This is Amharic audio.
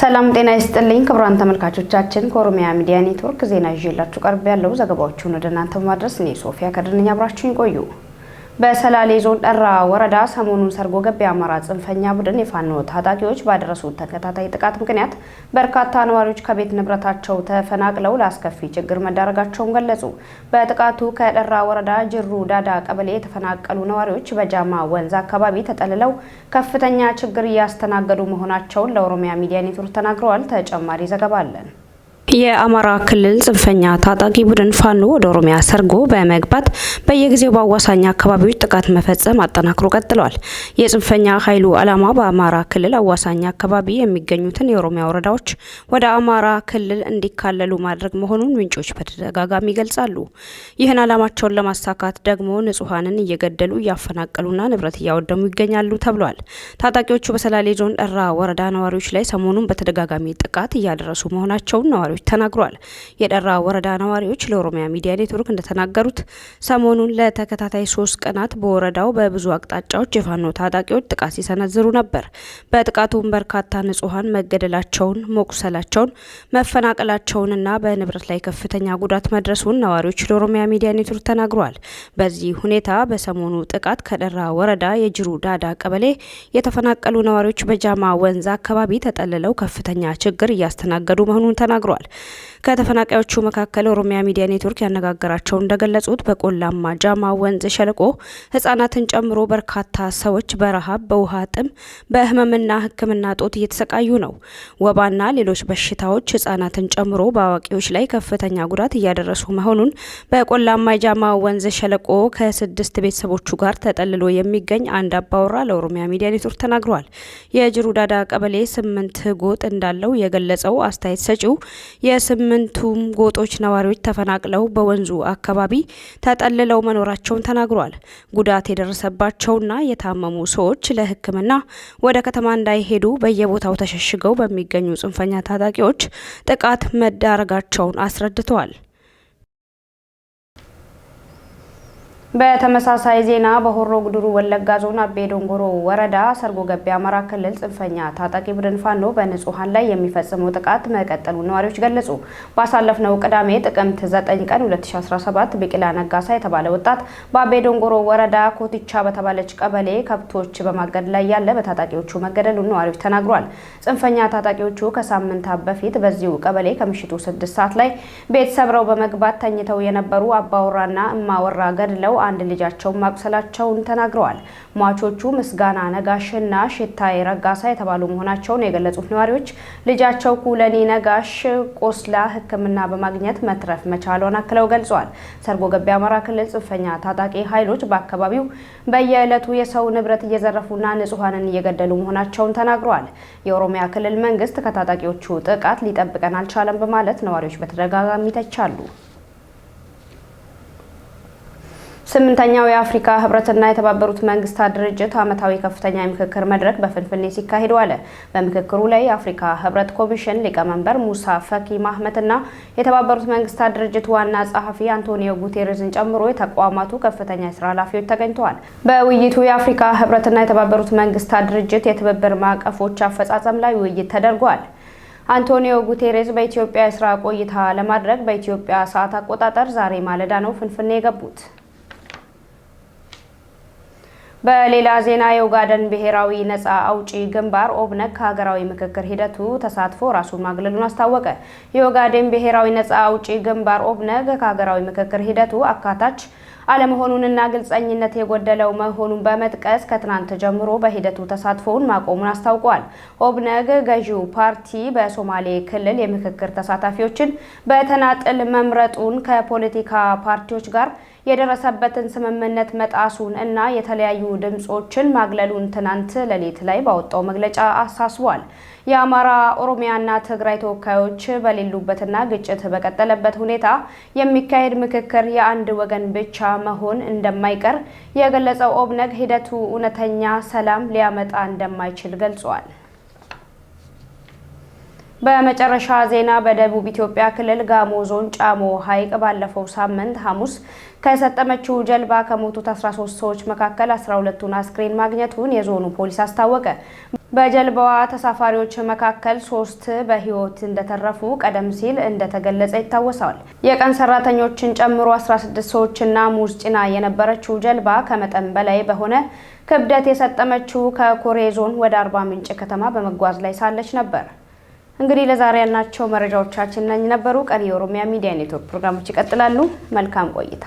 ሰላም ጤና ይስጥልኝ ክቡራን ተመልካቾቻችን ከኦሮሚያ ሚዲያ ኔትወርክ ዜና ይዤላችሁ ቀርብ ያለው ዘገባዎቹን ወደ እናንተ በማድረስ እኔ ሶፊያ ከድርኛ አብራችሁኝ ቆዩ። በሰላሌ ዞን ደራ ወረዳ ሰሞኑን ሰርጎ ገብ የአማራ ጽንፈኛ ቡድን የፋኖ ታጣቂዎች ባደረሱት ተከታታይ ጥቃት ምክንያት በርካታ ነዋሪዎች ከቤት ንብረታቸው ተፈናቅለው ለአስከፊ ችግር መዳረጋቸውን ገለጹ። በጥቃቱ ከደራ ወረዳ ጅሩ ዳዳ ቀበሌ የተፈናቀሉ ነዋሪዎች በጃማ ወንዝ አካባቢ ተጠልለው ከፍተኛ ችግር እያስተናገዱ መሆናቸውን ለኦሮሚያ ሚዲያ ኔትወርክ ተናግረዋል። ተጨማሪ ዘገባ አለን። የአማራ ክልል ጽንፈኛ ታጣቂ ቡድን ፋኖ ወደ ኦሮሚያ ሰርጎ በመግባት በየጊዜው በአዋሳኝ አካባቢዎች ጥቃት መፈጸም አጠናክሮ ቀጥሏል። የጽንፈኛ ኃይሉ ዓላማ በአማራ ክልል አዋሳኝ አካባቢ የሚገኙትን የኦሮሚያ ወረዳዎች ወደ አማራ ክልል እንዲካለሉ ማድረግ መሆኑን ምንጮች በተደጋጋሚ ይገልጻሉ። ይህን ዓላማቸውን ለማሳካት ደግሞ ንጹሃንን እየገደሉ እያፈናቀሉና ንብረት እያወደሙ ይገኛሉ ተብሏል። ታጣቂዎቹ በሰላሌ ዞን ደራ ወረዳ ነዋሪዎች ላይ ሰሞኑን በተደጋጋሚ ጥቃት እያደረሱ መሆናቸውን ነዋሪዎች ተናግሯል። የደራ ወረዳ ነዋሪዎች ለኦሮሚያ ሚዲያ ኔትወርክ እንደተናገሩት ሰሞኑን ለተከታታይ 3 ቀናት በወረዳው በብዙ አቅጣጫዎች የፋኖ ታጣቂዎች ጥቃት ሲሰነዝሩ ነበር። በጥቃቱም በርካታ ንጹሃን መገደላቸውን፣ መቁሰላቸውን፣ መፈናቀላቸውንና በንብረት ላይ ከፍተኛ ጉዳት መድረሱን ነዋሪዎች ለኦሮሚያ ሚዲያ ኔትወርክ ተናግሯል። በዚህ ሁኔታ በሰሞኑ ጥቃት ከደራ ወረዳ የጅሩ ዳዳ ቀበሌ የተፈናቀሉ ነዋሪዎች በጃማ ወንዝ አካባቢ ተጠልለው ከፍተኛ ችግር እያስተናገዱ መሆኑን ተናግሯል። ከተፈናቃዮቹ መካከል ኦሮሚያ ሚዲያ ኔትወርክ ያነጋገራቸው እንደገለጹት በቆላማ ጃማ ወንዝ ሸለቆ ህጻናትን ጨምሮ በርካታ ሰዎች በረሃብ፣ በውሃ ጥም፣ በህመምና ሕክምና ጦት እየተሰቃዩ ነው። ወባና ሌሎች በሽታዎች ህጻናትን ጨምሮ በአዋቂዎች ላይ ከፍተኛ ጉዳት እያደረሱ መሆኑን በቆላማ ጃማ ወንዝ ሸለቆ ከ6 ቤተሰቦቹ ጋር ተጠልሎ የሚገኝ አንድ አባወራ ለኦሮሚያ ሚዲያ ኔትወርክ ተናግሯል። የጅሩ ዳዳ ቀበሌ 8 ጎጥ እንዳለው የገለጸው አስተያየት ሰጪው የስምንቱም ጎጦች ነዋሪዎች ተፈናቅለው በወንዙ አካባቢ ተጠልለው መኖራቸውን ተናግሯል። ጉዳት የደረሰባቸውና የታመሙ ሰዎች ለሕክምና ወደ ከተማ እንዳይሄዱ በየቦታው ተሸሽገው በሚገኙ ጽንፈኛ ታጣቂዎች ጥቃት መዳረጋቸውን አስረድተዋል። በተመሳሳይ ዜና በሆሮ ጉዱሩ ወለጋ ዞን አቤ ዶንጎሮ ወረዳ ሰርጎ ገብ የአማራ ክልል ጽንፈኛ ታጣቂ ቡድን ፋኖ በንጹሃን ላይ የሚፈጽመው ጥቃት መቀጠሉን ነዋሪዎች ገለጹ። ባሳለፍነው ቅዳሜ ጥቅምት 9 ቀን 2017 ቢቂላ ነጋሳ የተባለ ወጣት በአቤ ዶንጎሮ ወረዳ ኮቲቻ በተባለች ቀበሌ ከብቶች በማገድ ላይ ያለ በታጣቂዎቹ መገደሉን ነዋሪዎች ተናግሯል። ጽንፈኛ ታጣቂዎቹ ከሳምንታት በፊት በዚሁ ቀበሌ ከምሽቱ 6 ሰዓት ላይ ቤት ሰብረው በመግባት ተኝተው የነበሩ አባወራና እማወራ ገድለው አንድ ልጃቸው ማቁሰላቸውን ተናግረዋል። ሟቾቹ ምስጋና ነጋሽና ሽታይ ረጋሳ የተባሉ መሆናቸውን የገለጹት ነዋሪዎች ልጃቸው ኩለኔ ነጋሽ ቆስላ ሕክምና በማግኘት መትረፍ መቻሏን አክለው ገልጸዋል። ሰርጎ ገብ የአማራ ክልል ጽንፈኛ ታጣቂ ኃይሎች በአካባቢው በየዕለቱ የሰው ንብረት እየዘረፉና ንጹሃንን እየገደሉ መሆናቸውን ተናግረዋል። የኦሮሚያ ክልል መንግስት ከታጣቂዎቹ ጥቃት ሊጠብቀን አልቻለም በማለት ነዋሪዎች በተደጋጋሚ ተቻሉ። 8ኛው የአፍሪካ ህብረትና የተባበሩት መንግስታት ድርጅት ዓመታዊ ከፍተኛ የምክክር መድረክ በፍንፍኔ ሲካሄድ ዋለ። በምክክሩ ላይ የአፍሪካ ህብረት ኮሚሽን ሊቀመንበር ሙሳ ፈኪ ማህመትና የተባበሩት መንግስታት ድርጅት ዋና ጸሐፊ አንቶኒዮ ጉቴሬዝን ጨምሮ የተቋማቱ ከፍተኛ የስራ ኃላፊዎች ተገኝተዋል። በውይይቱ የአፍሪካ ህብረትና የተባበሩት መንግስታት ድርጅት የትብብር ማዕቀፎች አፈጻጸም ላይ ውይይት ተደርጓል። አንቶኒዮ ጉቴሬዝ በኢትዮጵያ የስራ ቆይታ ለማድረግ በኢትዮጵያ ሰዓት አቆጣጠር ዛሬ ማለዳ ነው ፍንፍኔ የገቡት። በሌላ ዜና የኦጋዴን ብሔራዊ ነጻ አውጪ ግንባር ኦብነግ ከሀገራዊ ምክክር ሂደቱ ተሳትፎ ራሱን ማግለሉን አስታወቀ። የኦጋዴን ብሔራዊ ነጻ አውጪ ግንባር ኦብነግ ከሀገራዊ ምክክር ሂደቱ አካታች አለመሆኑንና ግልጸኝነት የጎደለው መሆኑን በመጥቀስ ከትናንት ጀምሮ በሂደቱ ተሳትፎውን ማቆሙን አስታውቋል። ኦብነግ ገዢው ፓርቲ በሶማሌ ክልል የምክክር ተሳታፊዎችን በተናጥል መምረጡን ከፖለቲካ ፓርቲዎች ጋር የደረሰበትን ስምምነት መጣሱን እና የተለያዩ ድምጾችን ማግለሉን ትናንት ሌሊት ላይ ባወጣው መግለጫ አሳስቧል። የአማራ፣ ኦሮሚያና ትግራይ ተወካዮች በሌሉበትና ግጭት በቀጠለበት ሁኔታ የሚካሄድ ምክክር የአንድ ወገን ብቻ መሆን እንደማይቀር የገለጸው ኦብነግ ሂደቱ እውነተኛ ሰላም ሊያመጣ እንደማይችል ገልጿል። በመጨረሻ ዜና በደቡብ ኢትዮጵያ ክልል ጋሞ ዞን ጫሞ ሐይቅ ባለፈው ሳምንት ሐሙስ ከሰጠመችው ጀልባ ከሞቱት 13 ሰዎች መካከል 12ቱን አስክሬን ማግኘቱን የዞኑ ፖሊስ አስታወቀ። በጀልባዋ ተሳፋሪዎች መካከል 3 በህይወት እንደተረፉ ቀደም ሲል እንደተገለጸ ይታወሳል። የቀን ሰራተኞችን ጨምሮ 16 ሰዎችና ሙዝ ጭና የነበረችው ጀልባ ከመጠን በላይ በሆነ ክብደት የሰጠመችው ከኮሬ ዞን ወደ አርባ ምንጭ ከተማ በመጓዝ ላይ ሳለች ነበር። እንግዲህ ለዛሬ ያልናቸው መረጃዎቻችን ነኝ ነበሩ። ቀሪ የኦሮሚያ ሚዲያ ኔትወርክ ፕሮግራሞች ይቀጥላሉ። መልካም ቆይታ።